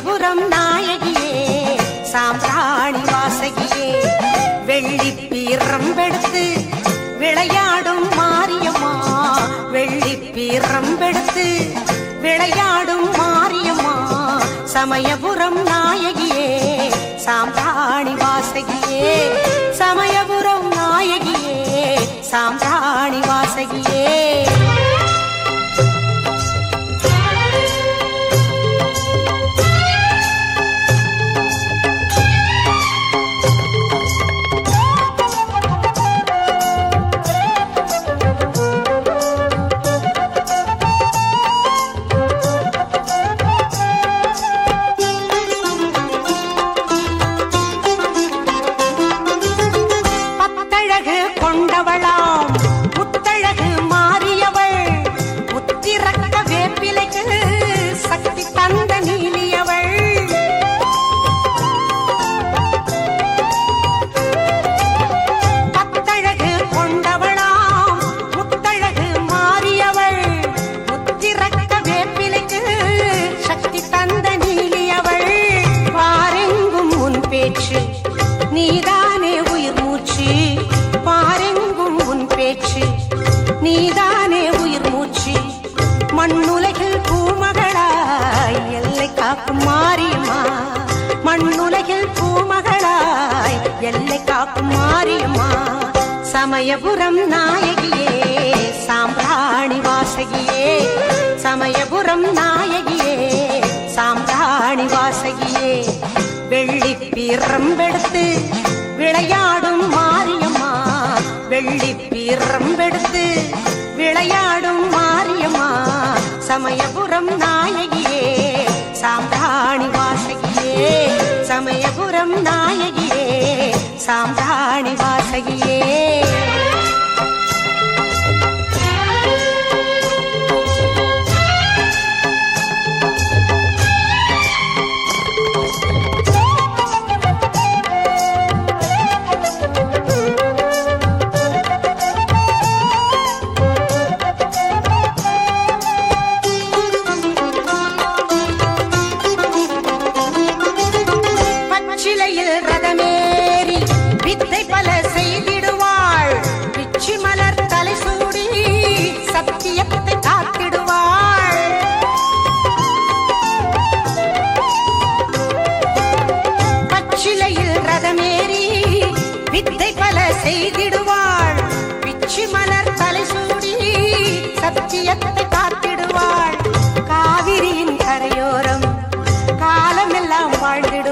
சமயபுரம் நாயகியே சாம்பிராணி வாசகியே வெள்ளி பீரம்பெடுத்து விளையாடும் மாரியம்மா வெள்ளி பீரம்பெடுத்து விளையாடும் மாரியம்மா சமயபுரம் நாயகியே சாம்பிராணி வாசகியே சமயபுரம் நாயகியே சாம்பிராணி வாசகியே கொண்டவளாம் முத்தழகு மாறியவள் முத்திரக்க வேப்பிலைக்கு சக்தி தந்த நீலியவள் பத்தழகு கொண்டவளாம் முத்தழகு மாறியவள் முத்திரக்க வேப்பிலைக்கு சக்தி தந்த நீலியவள் பாரெங்கும் உன் பேச்சு நீதானே உயிர் மூச்சு பாரெங்கும் உன் பேச்சு நீதானே உயிர் மூச்சு மண்ணுலகில் பூமகளாய் எல்லை காக்கும் மாரியம்மா மண்ணுலகில் பூமகளாய் எல்லை காக்கும் மாரியம்மா சமயபுரம் நாயகியே சாம்பிராணி வாசகியே சமயபுரம் நாயகியே சாம்பிராணி வாசகியே வெள்ளி பீரம்பெடுத்து விளையாடும் மாரியம்மா வெள்ளி பீரம்பெடுத்து விளையாடும் மாரியம்மா சமயபுரம் நாயகியே சாம்பிராணி வாசகியே சமயபுரம் நாயகியே சாம்பிராணி வாசகியே சிலையில் ரதமேறி வித்தை பல செய்திடுவாள் பிச்சி மலர் தலை சூடி சத்தியத்தை காத்திடுவாள் பச்சிலையில் ரதமேறி வித்தை பல செய்திடுவாள் பிச்சி மலர் தலை சூடி சத்தியத்தை காத்திடுவாள் காவிரியின் கரையோரம் காலமெல்லாம் வாழ்ந்திடுவாள்